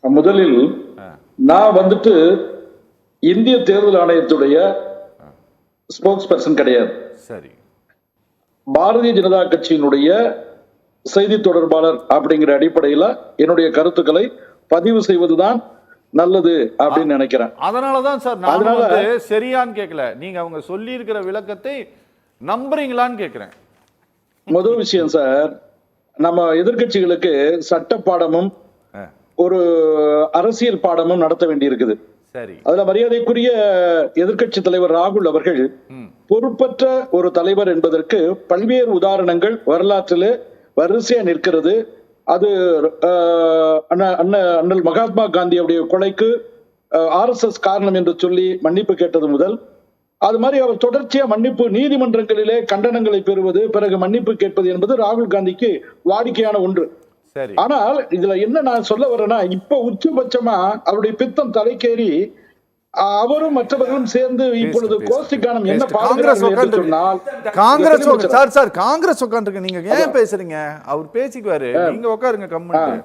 முதலில் நான் வந்துட்டு இந்திய தேர்தல் ஆணையத்துடைய ஸ்போக்ஸ் பர்சன் கிடையாது. சரி. பாரதிய ஜனதா கட்சியினுடைய செய்தி தொடர்பாளர் அப்படிங்கிற அடிப்படையில என்னுடைய கருத்துக்களை பதிவு செய்வதுதான் நல்லது அப்படின்னு நினைக்கிறேன். அதனாலதான் சார் நான் வந்து சரியான்னு கேட்கல, நீங்க அவங்க சொல்லி இருக்கிற விளக்கத்தை நம்புறீங்களான்னு கேட்கிறேன். முதல் விஷயம் சார், நம்ம எதிர்கட்சிகளுக்கு சட்ட பாடமும் ஒரு அரசியல் பாடமும் நடத்த வேண்டி இருக்குது. சரி. அதுல மரியாதைக்குரிய எதிர்கட்சி தலைவர் ராகுல் அவர்கள் பொறுப்பற்ற ஒரு தலைவர் என்பதற்கு பல்வேறு உதாரணங்கள் வரலாற்றில் வரிசையா நிற்கிறது. அது அண்ணல் மகாத்மா காந்தியுடைய கொலைக்கு RSS காரணம் என்று சொல்லி மன்னிப்பு கேட்டது முதல், அது மாதிரி அவர் தொடர்ச்சியா மன்னிப்பு நீதிமன்றங்களிலே கண்டனங்களை பெறுவது, பிறகு மன்னிப்பு கேட்பது என்பது ராகுல் காந்திக்கு வாடிக்கையான ஒன்று. ஆனால் இதுல என்ன நான் சொல்ல வரேன்னா, இப்ப உச்சபட்சமா அவருடைய பித்தம் தலைக்கேறி அவரும் மற்றவர்களும் சேர்ந்து இப்பொழுது கோஷ்டிக்கானம் என்ன காங்கிரஸ் உட்காந்துருக்கு. நீங்க ஏன் பேசுறீங்க? அவர் பேசிக்குவாரு, நீங்க உட்காருங்க கம்முன்னு.